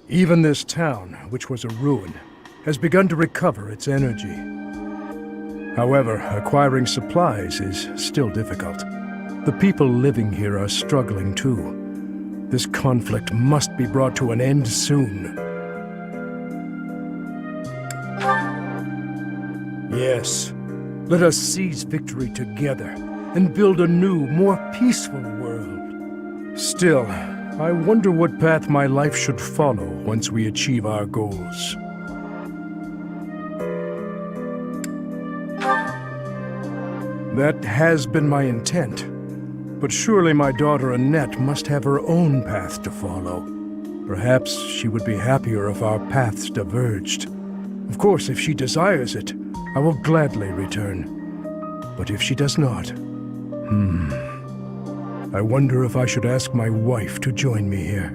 Even this town, which was a ruin, has begun to recover its energy. However, acquiring supplies is still difficult. The people living here are struggling too. This conflict must be brought to an end soon. Yes, let us seize victory together and build a new, more peaceful world. Still, I wonder what path my life should follow once we achieve our goals. That has been my intent, but surely my daughter Annette must have her own path to follow. Perhaps she would be happier if our paths diverged. Of course, if she desires it, I will gladly return. But if she does not, I wonder if I should ask my wife to join me here,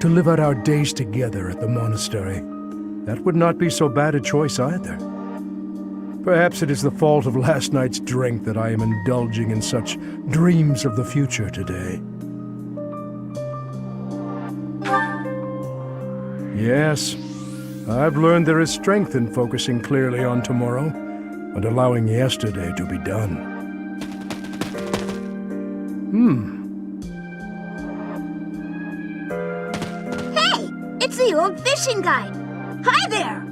to live out our days together at the monastery. That would not be so bad a choice either. Perhaps it is the fault of last night's drink that I am indulging in such dreams of the future today. Yes, I've learned there is strength in focusing clearly on tomorrow and allowing yesterday to be done. Hey! It's the old fishing guide! Hi there!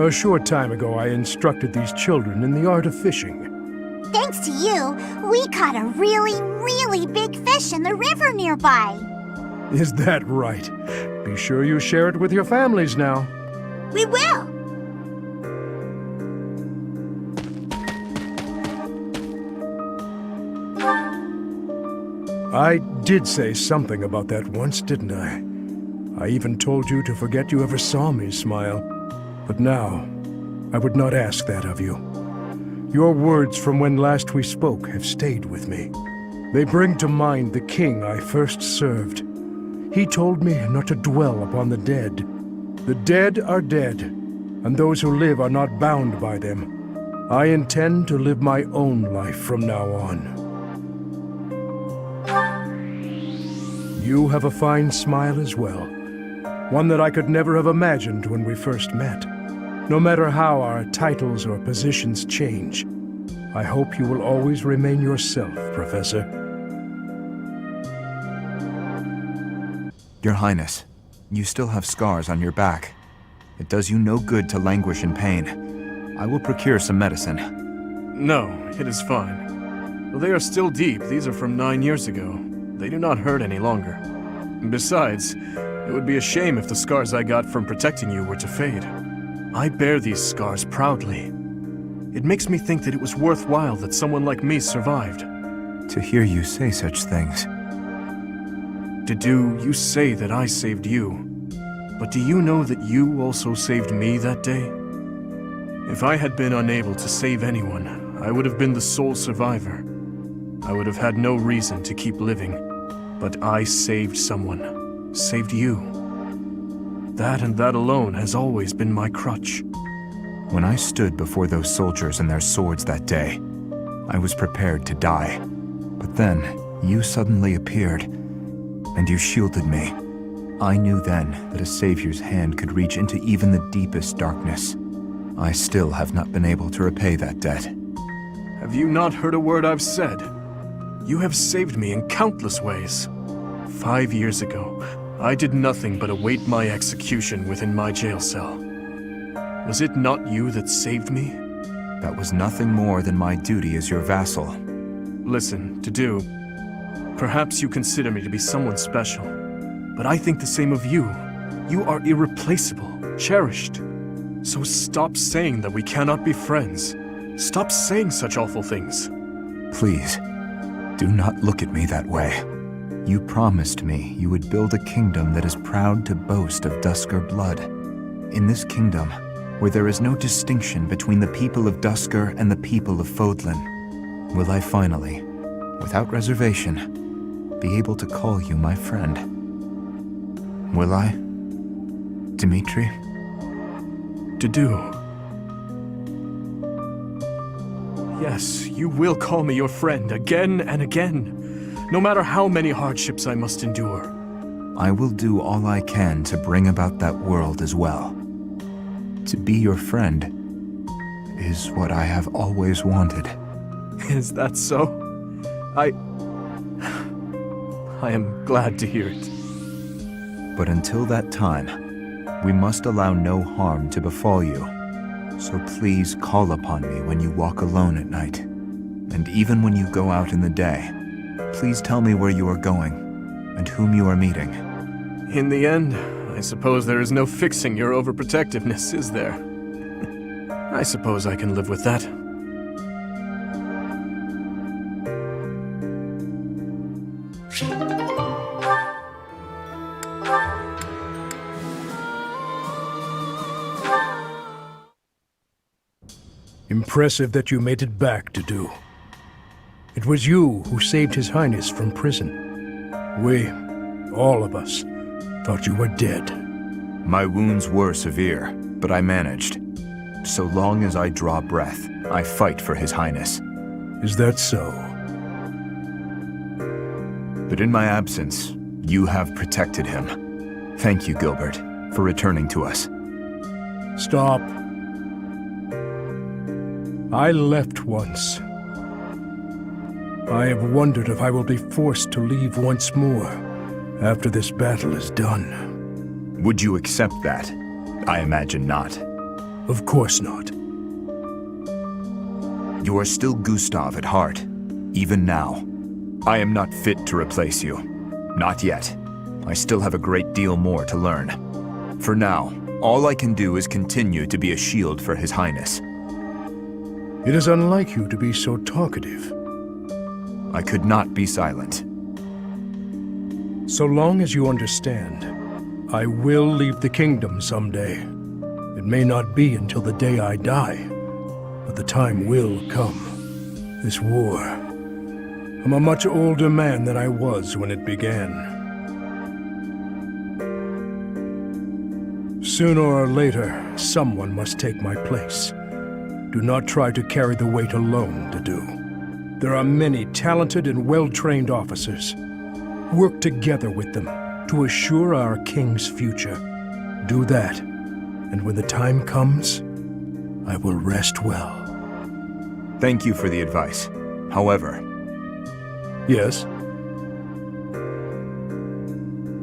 A short time ago, I instructed these children in the art of fishing. Thanks to you, we caught a really, really big fish in the river nearby. Is that right? Be sure you share it with your families now. We will! I did say something about that once, didn't I? I even told you to forget you ever saw me smile. But now, I would not ask that of you. Your words from when last we spoke have stayed with me. They bring to mind the king I first served. He told me not to dwell upon the dead. The dead are dead, and those who live are not bound by them. I intend to live my own life from now on. You have a fine smile as well. One that I could never have imagined when we first met. No matter how our titles or positions change, I hope you will always remain yourself, Professor. Your Highness, you still have scars on your back. It does you no good to languish in pain. I will procure some medicine. No, it is fine. Though they are still deep, these are from 9 years ago. They do not hurt any longer. Besides, it would be a shame if the scars I got from protecting you were to fade. I bear these scars proudly. It makes me think that it was worthwhile that someone like me survived. To hear you say such things. Dedue, you say that I saved you. But do you know that you also saved me that day? If I had been unable to save anyone, I would have been the sole survivor. I would have had no reason to keep living. But I saved someone. Saved you. That and that alone has always been my crutch. When I stood before those soldiers and their swords that day, I was prepared to die. But then, you suddenly appeared, and you shielded me. I knew then that a savior's hand could reach into even the deepest darkness. I still have not been able to repay that debt. Have you not heard a word I've said? You have saved me in countless ways. 5 years ago, I did nothing but await my execution within my jail cell. Was it not you that saved me? That was nothing more than my duty as your vassal. Listen, Dedue, perhaps you consider me to be someone special, but I think the same of you. You are irreplaceable, cherished. So stop saying that we cannot be friends. Stop saying such awful things. Please, do not look at me that way. You promised me you would build a kingdom that is proud to boast of Duscur blood. In this kingdom, where there is no distinction between the people of Duscur and the people of Fodlan, will I finally, without reservation, be able to call you my friend? Will I, Dimitri? Dedue. Yes, you will call me your friend again and again. No matter how many hardships I must endure, I will do all I can to bring about that world as well. To be your friend is what I have always wanted. Is that so? I am glad to hear it. But until that time, we must allow no harm to befall you. So please call upon me when you walk alone at night. And even when you go out in the day, please tell me where you are going and whom you are meeting. In the end, I suppose there is no fixing your overprotectiveness, is there? I suppose I can live with that. Impressive that you made it back, Dedue. It was you who saved His Highness from prison. We, all of us, thought you were dead. My wounds were severe, but I managed. So long as I draw breath, I fight for His Highness. Is that so? But in my absence, you have protected him. Thank you, Gilbert, for returning to us. Stop. I left once. I have wondered if I will be forced to leave once more after this battle is done. Would you accept that? I imagine not. Of course not. You are still Gustav at heart, even now. I am not fit to replace you. Not yet. I still have a great deal more to learn. For now, all I can do is continue to be a shield for His Highness. It is unlike you to be so talkative. I could not be silent. So long as you understand, I will leave the kingdom someday. It may not be until the day I die, but the time will come. This war. I'm a much older man than I was when it began. Sooner or later, someone must take my place. Do not try to carry the weight alone, Dedue. There are many talented and well-trained officers. Work together with them to assure our king's future. Do that, and when the time comes, I will rest well. Thank you for the advice. However, Yes?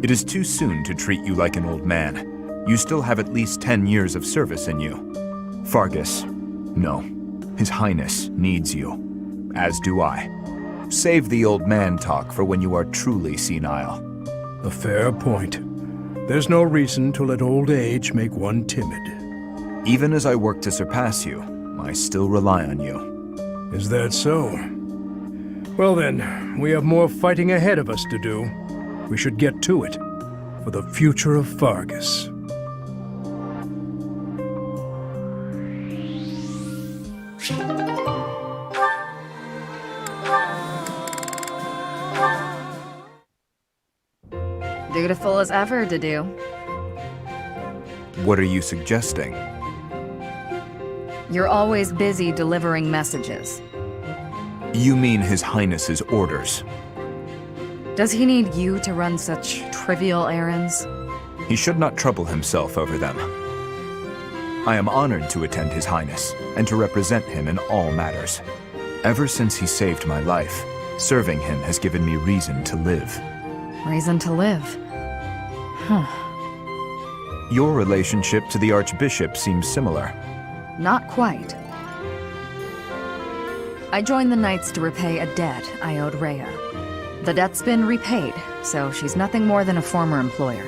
it is too soon to treat you like an old man. You still have at least 10 years of service in you. Fargus, no. His Highness needs you. As do I. Save the old man talk for when you are truly senile. A fair point. There's no reason to let old age make one timid. Even as I work to surpass you, I still rely on you. Is that so? Well then, we have more fighting ahead of us to do. We should get to it. For the future of Fargus. Dutiful as ever, Dedue. What are you suggesting? You're always busy delivering messages. You mean His Highness's orders. Does he need you to run such trivial errands? He should not trouble himself over them. I am honored to attend His Highness and to represent him in all matters. Ever since he saved my life, serving him has given me reason to live. Reason to live. Your relationship to the Archbishop seems similar. Not quite. I joined the Knights to repay a debt I owed Rhea. The debt's been repaid, so she's nothing more than a former employer.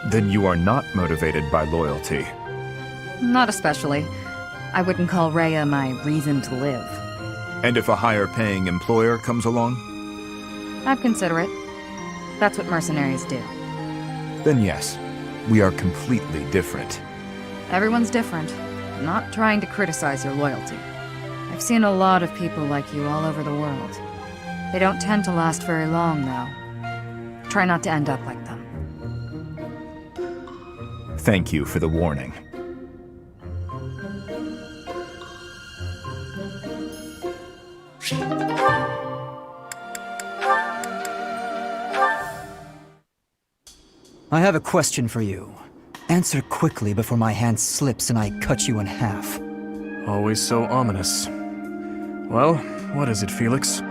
Then you are not motivated by loyalty. Not especially. I wouldn't call Rhea my reason to live. And if a higher-paying employer comes along? I'd consider it. That's what mercenaries do. Then yes, we are completely different. Everyone's different. I'm not trying to criticize your loyalty. I've seen a lot of people like you all over the world. They don't tend to last very long, though. Try not to end up like them. Thank you for the warning. I have a question for you. Answer quickly before my hand slips and I cut you in half. Always so ominous. Well, what is it, Felix?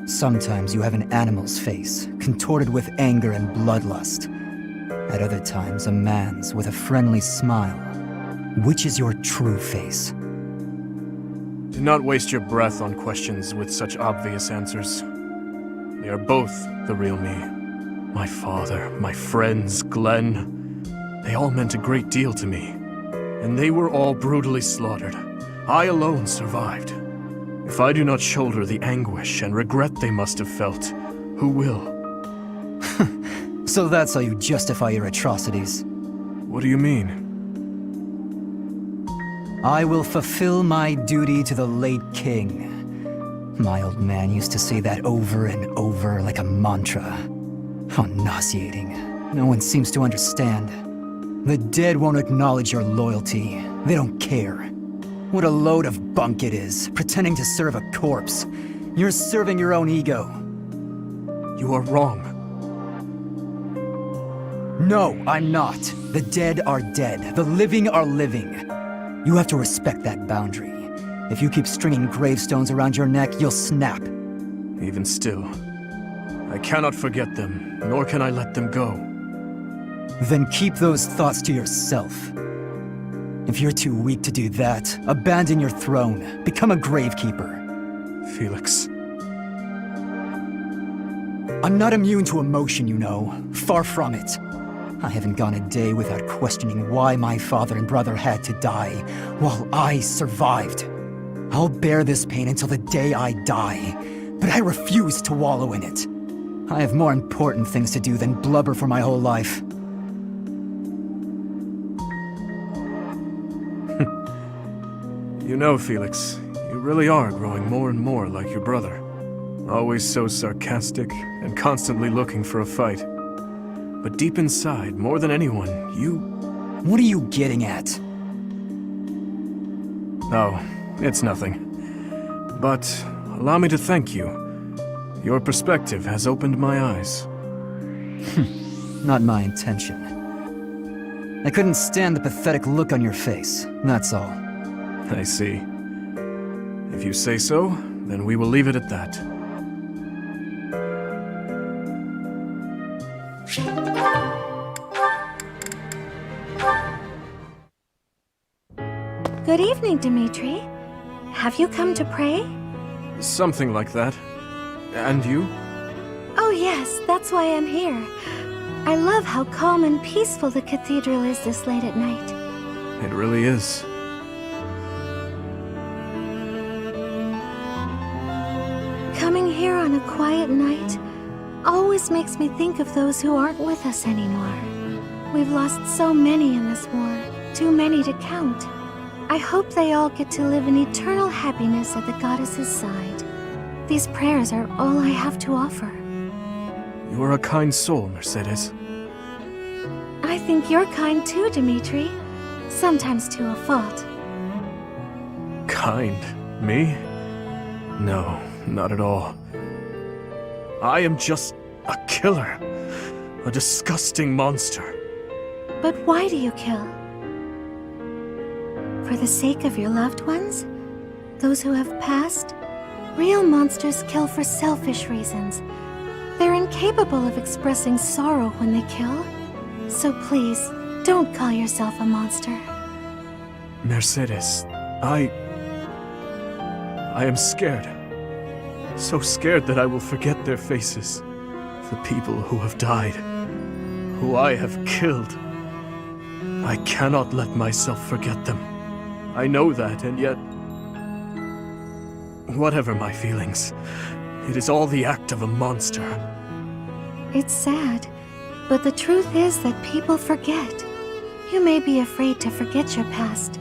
Sometimes you have an animal's face, contorted with anger and bloodlust. At other times, a man's with a friendly smile. Which is your true face? Do not waste your breath on questions with such obvious answers. They are both the real me. My father, my friends, Glenn. They all meant a great deal to me. And they were all brutally slaughtered. I alone survived. If I do not shoulder the anguish and regret they must have felt, who will? So that's how you justify your atrocities. What do you mean? I will fulfill my duty to the late king. My old man used to say that over and over like a mantra. How nauseating. No one seems to understand. The dead won't acknowledge your loyalty. They don't care. What a load of bunk it is, pretending to serve a corpse. You're serving your own ego. You are wrong. No, I'm not. The dead are dead. The living are living. You have to respect that boundary. If you keep stringing gravestones around your neck, you'll snap. Even still, I cannot forget them, nor can I let them go. Then keep those thoughts to yourself. If you're too weak to do that, abandon your throne. Become a gravekeeper. Felix. I'm not immune to emotion, you know. Far from it. I haven't gone a day without questioning why my father and brother had to die, while I survived. I'll bear this pain until the day I die, but I refuse to wallow in it. I have more important things to do than blubber for my whole life. You know, Felix, you really are growing more and more like your brother. Always so sarcastic and constantly looking for a fight. But deep inside, more than anyone, you... What are you getting at? Oh, it's nothing. But allow me to thank you. Your perspective has opened my eyes. Not my intention. I couldn't stand the pathetic look on your face, that's all. I see. If you say so, then we will leave it at that. Good evening, Dimitri. Have you come to pray? Something like that. And you? Oh yes, that's why I'm here. I love how calm and peaceful the cathedral is this late at night. It really is. Coming here on a quiet night always makes me think of those who aren't with us anymore. We've lost so many in this war, too many to count. I hope they all get to live in eternal happiness at the goddess's side. These prayers are all I have to offer. You are a kind soul, Mercedes. I think you're kind too, Dimitri. Sometimes to a fault. Kind? Me? No, not at all. I am just a killer. A disgusting monster. But why do you kill? For the sake of your loved ones? Those who have passed? Real monsters kill for selfish reasons. They're incapable of expressing sorrow when they kill. So please, don't call yourself a monster. Mercedes, I am scared. So scared that I will forget their faces. The people who have died. Who I have killed. I cannot let myself forget them. I know that, and yet... Whatever my feelings, it is all the act of a monster. It's sad, but the truth is that people forget. You may be afraid to forget your past,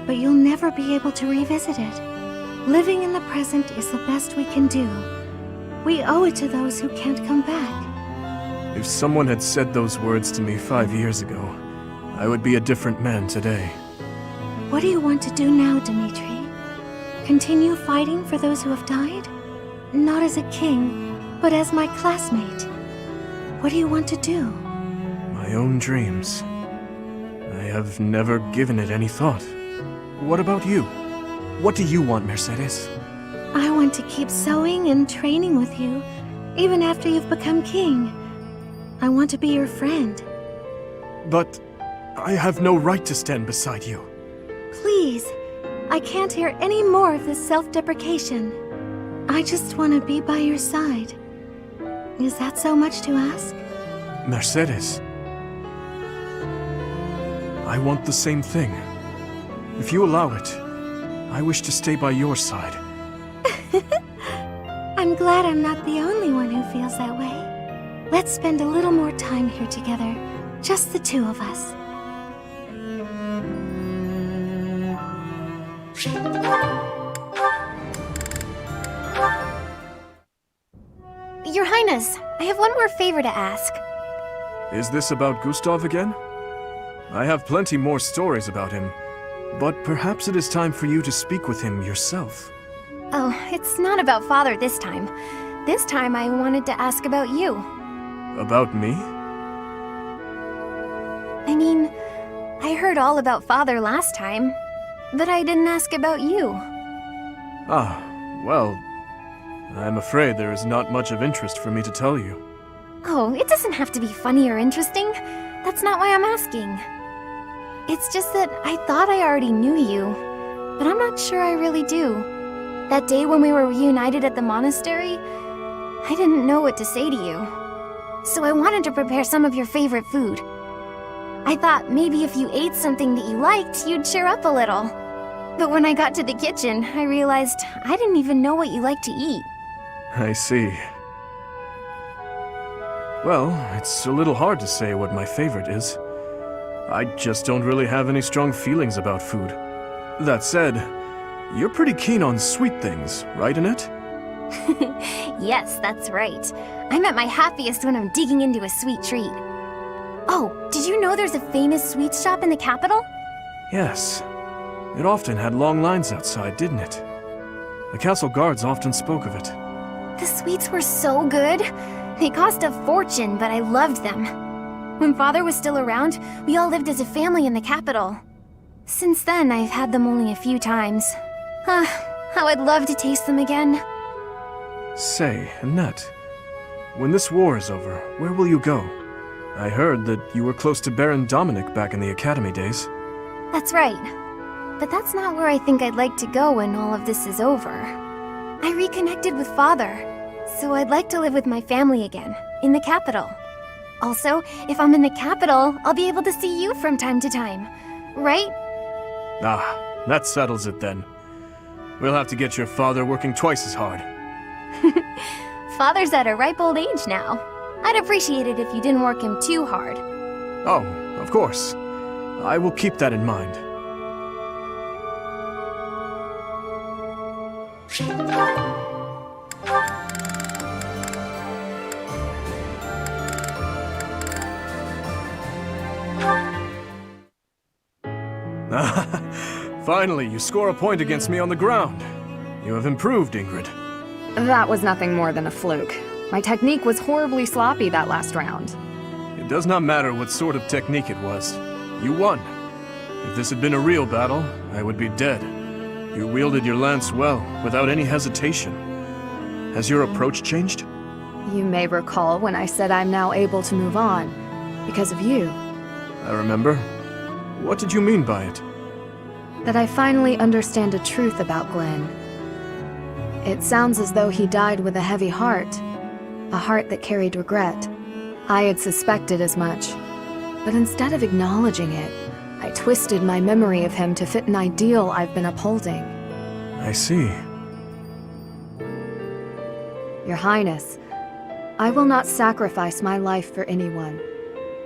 but you'll never be able to revisit it. Living in the present is the best we can do. We owe it to those who can't come back. If someone had said those words to me 5 years ago, I would be a different man today. What do you want to do now, Dimitri? Continue fighting for those who have died? Not as a king, but as my classmate. What do you want to do? My own dreams. I have never given it any thought. What about you? What do you want, Mercedes? I want to keep sewing and training with you, even after you've become king. I want to be your friend. But I have no right to stand beside you. Please, I can't hear any more of this self-deprecation. I just want to be by your side. Is that so much to ask? Mercedes. I want the same thing. If you allow it, I wish to stay by your side. I'm glad I'm not the only one who feels that way. Let's spend a little more time here together, just the two of us. Your Highness, I have one more favor to ask. Is this about Gustav again? I have plenty more stories about him, but perhaps it is time for you to speak with him yourself. Oh, it's not about Father this time. This time I wanted to ask about you. About me? I mean, I heard all about Father last time, but I didn't ask about you. Ah, well, I'm afraid there is not much of interest for me to tell you. Oh, it doesn't have to be funny or interesting. That's not why I'm asking. It's just that I thought I already knew you, but I'm not sure I really do. That day when we were reunited at the monastery, I didn't know what to say to you. So I wanted to prepare some of your favorite food. I thought maybe if you ate something that you liked, you'd cheer up a little. But when I got to the kitchen, I realized I didn't even know what you like to eat. I see. Well, it's a little hard to say what my favorite is. I just don't really have any strong feelings about food. That said, you're pretty keen on sweet things, right, Annette? Yes, that's right. I'm at my happiest when I'm digging into a sweet treat. Oh, did you know there's a famous sweets shop in the capital? Yes. It often had long lines outside, didn't it? The castle guards often spoke of it. The sweets were so good. They cost a fortune, but I loved them. When Father was still around, we all lived as a family in the capital. Since then, I've had them only a few times. How I'd love to taste them again. Say, Annette, when this war is over, where will you go? I heard that you were close to Baron Dominic back in the academy days. That's right. But that's not where I think I'd like to go when all of this is over. I reconnected with Father, so I'd like to live with my family again, in the capital. Also, if I'm in the capital, I'll be able to see you from time to time, right? Ah, that settles it then. We'll have to get your father working twice as hard. Father's at a ripe old age now. I'd appreciate it if you didn't work him too hard. Oh, of course. I will keep that in mind. Finally, you score a point against me on the ground. You have improved, Ingrid. That was nothing more than a fluke. My technique was horribly sloppy that last round. It does not matter what sort of technique it was. You won. If this had been a real battle, I would be dead. You wielded your lance well, without any hesitation. Has your approach changed? You may recall when I said I'm now able to move on, because of you. I remember. What did you mean by it? That I finally understand a truth about Glenn. It sounds as though he died with a heavy heart, a heart that carried regret. I had suspected as much, but instead of acknowledging it, I twisted my memory of him to fit an ideal I've been upholding. I see. Your Highness, I will not sacrifice my life for anyone,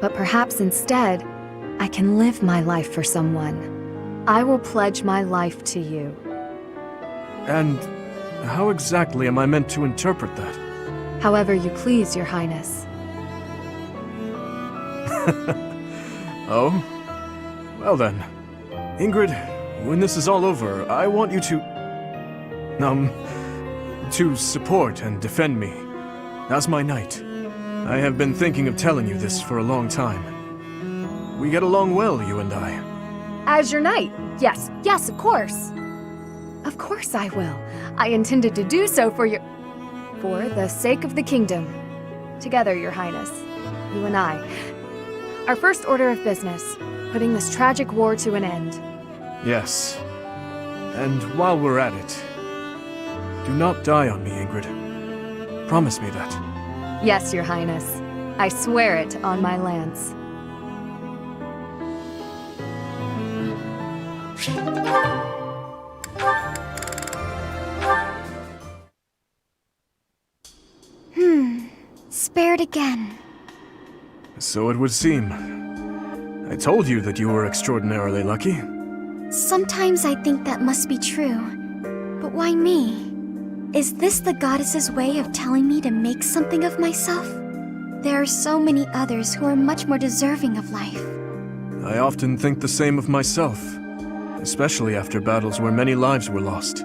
but perhaps instead, I can live my life for someone. I will pledge my life to you. And how exactly am I meant to interpret that? However you please, Your Highness. Oh? Well then. Ingrid, when this is all over, I want you to support and defend me. As my knight. I have been thinking of telling you this for a long time. We get along well, you and I. As your knight, yes, yes, of course. Of course I will. I intended to do so for the sake of the kingdom. Together, your highness. You and I. Our first order of business, putting this tragic war to an end. Yes. And while we're at it, do not die on me, Ingrid. Promise me that. Yes, your highness. I swear it on my lance. Spared again. So it would seem. I told you that you were extraordinarily lucky. Sometimes I think that must be true. But why me? Is this the goddess's way of telling me to make something of myself? There are so many others who are much more deserving of life. I often think the same of myself, especially after battles where many lives were lost.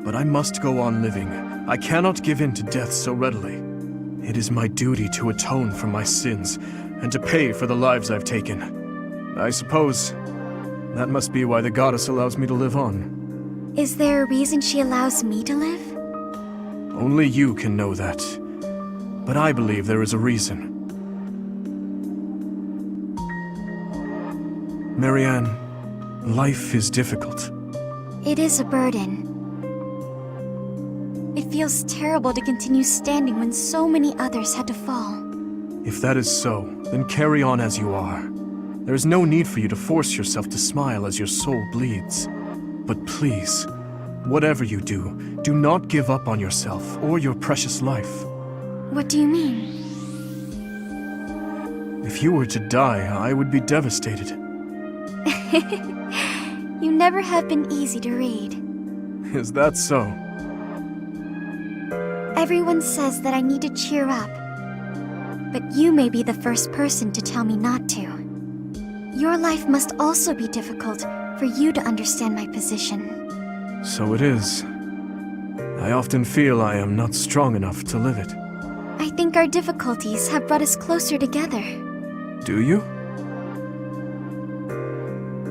But I must go on living. I cannot give in to death so readily. It is my duty to atone for my sins and to pay for the lives I've taken. I suppose that must be why the goddess allows me to live on. Is there a reason she allows me to live? Only you can know that. But I believe there is a reason. Marianne, life is difficult. It is a burden. It feels terrible to continue standing when so many others had to fall. If that is so, then carry on as you are. There is no need for you to force yourself to smile as your soul bleeds. But please, whatever you do, do not give up on yourself or your precious life. What do you mean? If you were to die, I would be devastated. You never have been easy to read. Is that so? Everyone says that I need to cheer up. But you may be the first person to tell me not to. Your life must also be difficult for you to understand my position. So it is. I often feel I am not strong enough to live it. I think our difficulties have brought us closer together. Do you?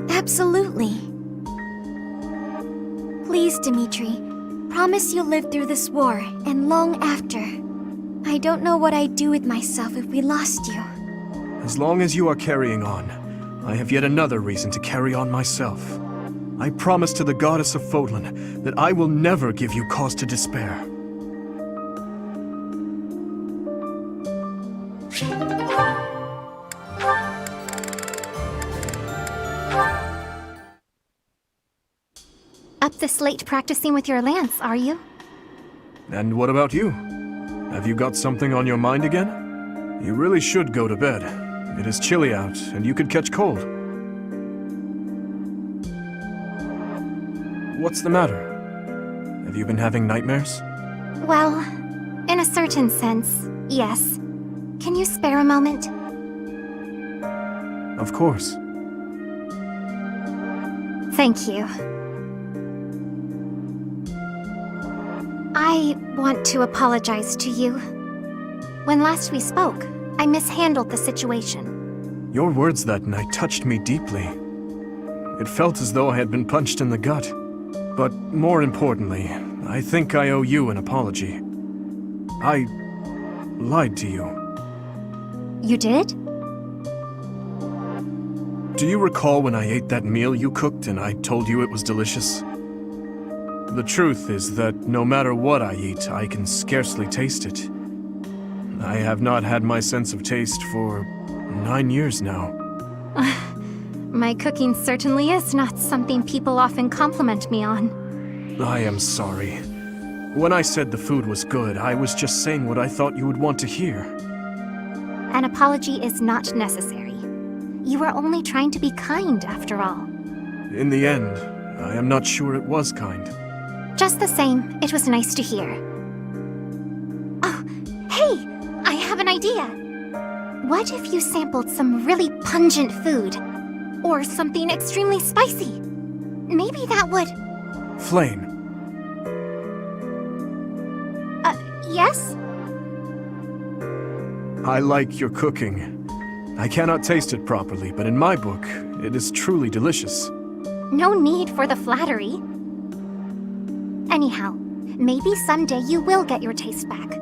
Absolutely. Please, Dimitri, promise you'll live through this war and long after. I don't know what I'd do with myself if we lost you. As long as you are carrying on, I have yet another reason to carry on myself. I promise to the goddess of Fodlan that I will never give you cause to despair. Up this late practicing with your lance, are you? And what about you? Have you got something on your mind again? You really should go to bed. It is chilly out, and you could catch cold. What's the matter? Have you been having nightmares? Well, in a certain sense, yes. Can you spare a moment? Of course. Thank you. I want to apologize to you. When last we spoke, I mishandled the situation. Your words that night touched me deeply. It felt as though I had been punched in the gut. But more importantly, I think I owe you an apology. I lied to you. You did? Do you recall when I ate that meal you cooked and I told you it was delicious? The truth is that no matter what I eat, I can scarcely taste it. I have not had my sense of taste for 9 years now. My cooking certainly is not something people often compliment me on. I am sorry. When I said the food was good, I was just saying what I thought you would want to hear. An apology is not necessary. You were only trying to be kind, after all. In the end, I am not sure it was kind. Just the same, it was nice to hear. Oh, hey! I have an idea! What if you sampled some really pungent food? Or something extremely spicy? Maybe that would... Flame. Yes? I like your cooking. I cannot taste it properly, but in my book, it is truly delicious. No need for the flattery. Anyhow, maybe someday you will get your taste back.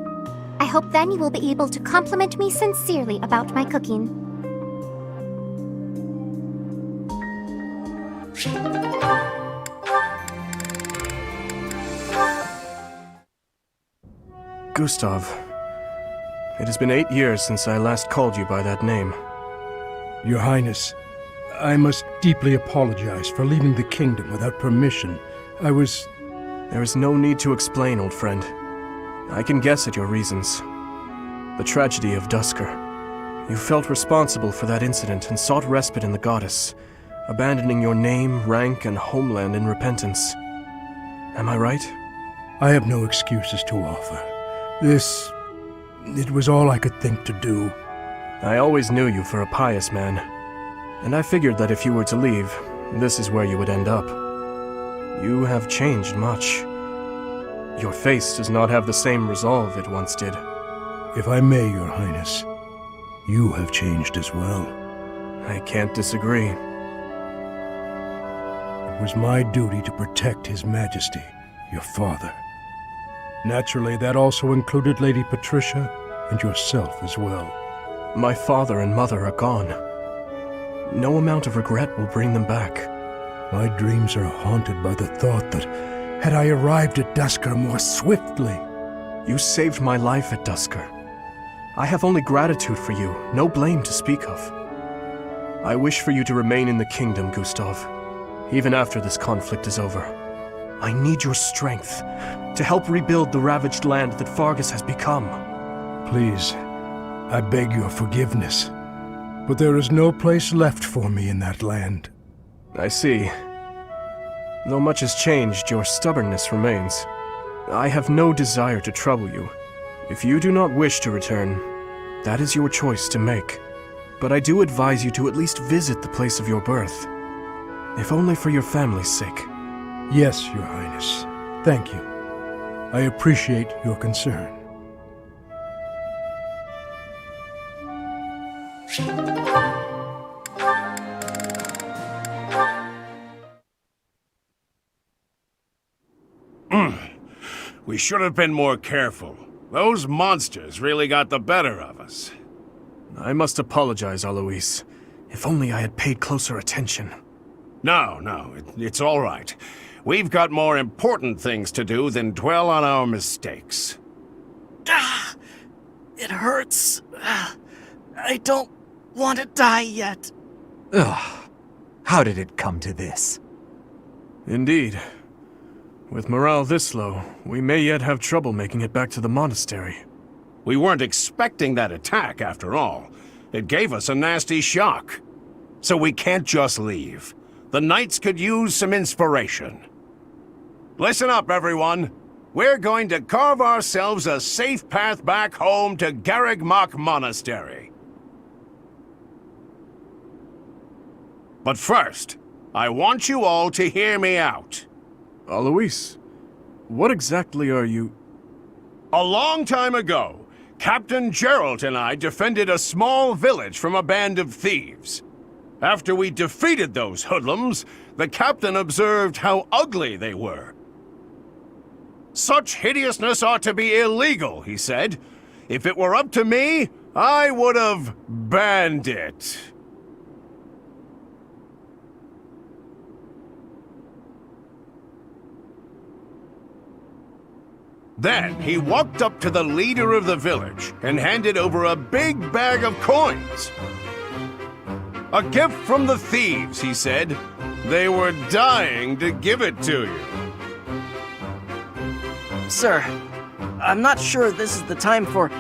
I hope then you will be able to compliment me sincerely about my cooking. Gustav, it has been 8 years since I last called you by that name. Your Highness, I must deeply apologize for leaving the kingdom without permission. There is no need to explain, old friend. I can guess at your reasons. The tragedy of Duscur. You felt responsible for that incident and sought respite in the goddess, abandoning your name, rank, and homeland in repentance. Am I right? I have no excuses to offer. It was all I could think to do. I always knew you for a pious man, and I figured that if you were to leave, this is where you would end up. You have changed much. Your face does not have the same resolve it once did. If I may, Your Highness, you have changed as well. I can't disagree. It was my duty to protect His Majesty, your father. Naturally, that also included Lady Patricia and yourself as well. My father and mother are gone. No amount of regret will bring them back. My dreams are haunted by the thought that, had I arrived at Duscur more swiftly... You saved my life at Duscur. I have only gratitude for you, no blame to speak of. I wish for you to remain in the kingdom, Gustav, even after this conflict is over. I need your strength to help rebuild the ravaged land that Faerghus has become. Please, I beg your forgiveness, but there is no place left for me in that land. I see. Though much has changed, your stubbornness remains. I have no desire to trouble you. If you do not wish to return, that is your choice to make. But I do advise you to at least visit the place of your birth, if only for your family's sake. Yes, Your Highness. Thank you. I appreciate your concern. We should have been more careful. Those monsters really got the better of us. I must apologize, Alois. If only I had paid closer attention. No, it's all right. We've got more important things to do than dwell on our mistakes. It hurts. I don't want to die yet. Ugh. How did it come to this? Indeed. With morale this low, we may yet have trouble making it back to the monastery. We weren't expecting that attack, after all. It gave us a nasty shock. So we can't just leave. The Knights could use some inspiration. Listen up, everyone. We're going to carve ourselves a safe path back home to Garreg Mach Monastery. But first, I want you all to hear me out. Alois, what exactly are you... A long time ago, Captain Geralt and I defended a small village from a band of thieves. After we defeated those hoodlums, the captain observed how ugly they were. Such hideousness ought to be illegal, he said. If it were up to me, I would have banned it. Then he walked up to the leader of the village and handed over a big bag of coins. A gift from the thieves, he said. They were dying to give it to you. Sir, I'm not sure this is the time for...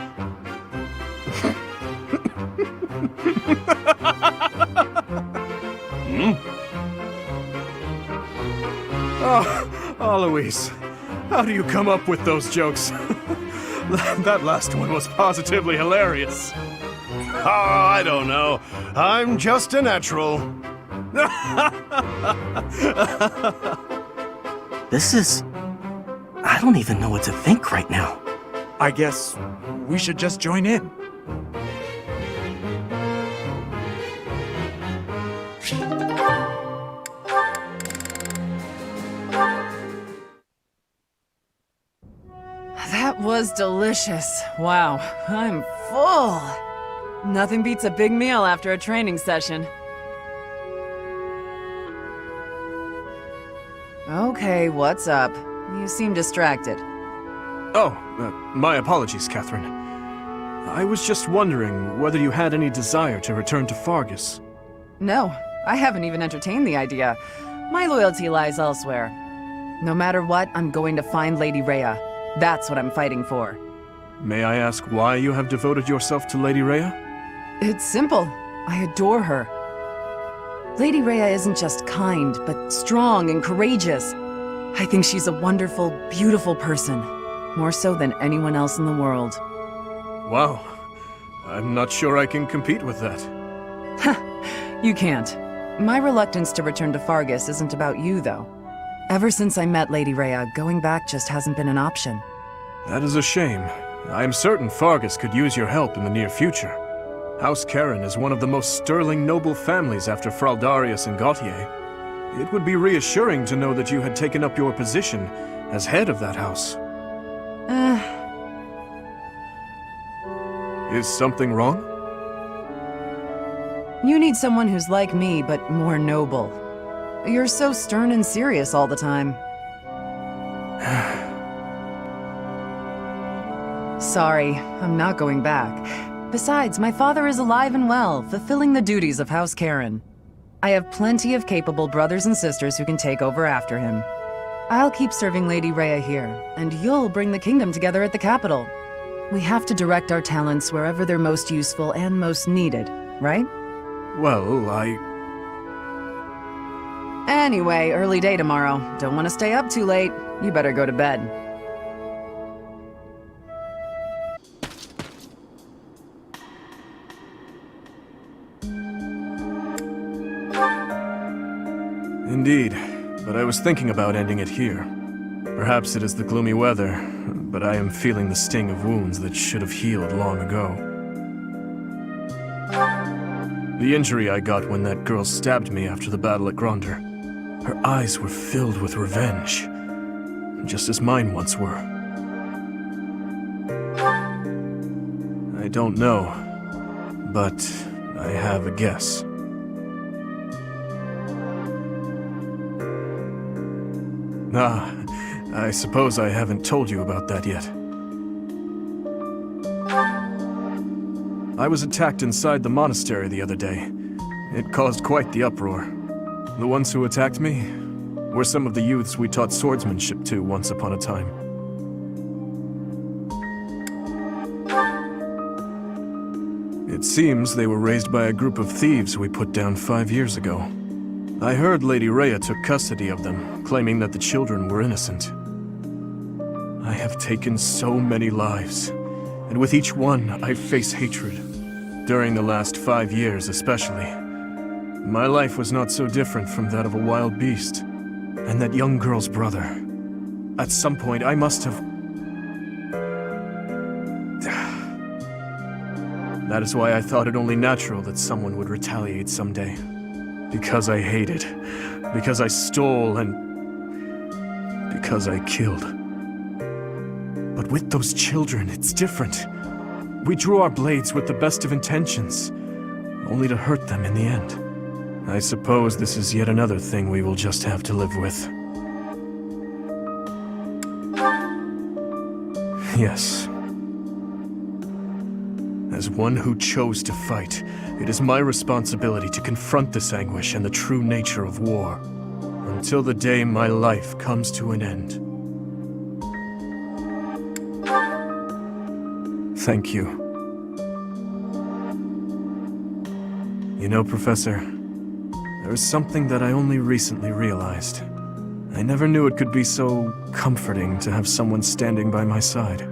Oh, Alois, how do you come up with those jokes? That last one was positively hilarious. Oh, I don't know. I'm just a natural. This is... I don't even know what to think right now. I guess we should just join in. That was delicious. Wow, I'm full. Nothing beats a big meal after a training session. Okay, what's up? You seem distracted. Oh, my apologies, Catherine. I was just wondering whether you had any desire to return to Fargus. No, I haven't even entertained the idea. My loyalty lies elsewhere. No matter what, I'm going to find Lady Rhea. That's what I'm fighting for. May I ask why you have devoted yourself to Lady Rhea? It's simple. I adore her. Lady Rhea isn't just kind, but strong and courageous. I think she's a wonderful, beautiful person. More so than anyone else in the world. Wow. I'm not sure I can compete with that. You can't. My reluctance to return to Fargus isn't about you, though. Ever since I met Lady Rhea, going back just hasn't been an option. That is a shame. I am certain Fargus could use your help in the near future. House Karen is one of the most sterling noble families after Fraldarius and Gautier. It would be reassuring to know that you had taken up your position as head of that house. Is something wrong? You need someone who's like me, but more noble. You're so stern and serious all the time. Sorry, I'm not going back. Besides, my father is alive and well, fulfilling the duties of House Karen. I have plenty of capable brothers and sisters who can take over after him. I'll keep serving Lady Rhea here, and you'll bring the kingdom together at the capital. We have to direct our talents wherever they're most useful and most needed, right? Well, Anyway, early day tomorrow. Don't want to stay up too late. You better go to bed. Indeed, but I was thinking about ending it here. Perhaps it is the gloomy weather, but I am feeling the sting of wounds that should have healed long ago. The injury I got when that girl stabbed me after the battle at Gronder. Her eyes were filled with revenge, just as mine once were. I don't know, but I have a guess. I suppose I haven't told you about that yet. I was attacked inside the monastery the other day. It caused quite the uproar. The ones who attacked me were some of the youths we taught swordsmanship to once upon a time. It seems they were raised by a group of thieves we put down 5 years ago. I heard Lady Rhea took custody of them, claiming that the children were innocent. I have taken so many lives, and with each one I face hatred. During the last 5 years especially. My life was not so different from that of a wild beast. And that young girl's brother. At some point, I must have... That is why I thought it only natural that someone would retaliate someday. Because I hated. Because I stole and... because I killed. But with those children, it's different. We drew our blades with the best of intentions, only to hurt them in the end. I suppose this is yet another thing we will just have to live with. Yes. As one who chose to fight, it is my responsibility to confront this anguish and the true nature of war, until the day my life comes to an end. Thank you. You know, Professor, there is something that I only recently realized. I never knew it could be so comforting to have someone standing by my side.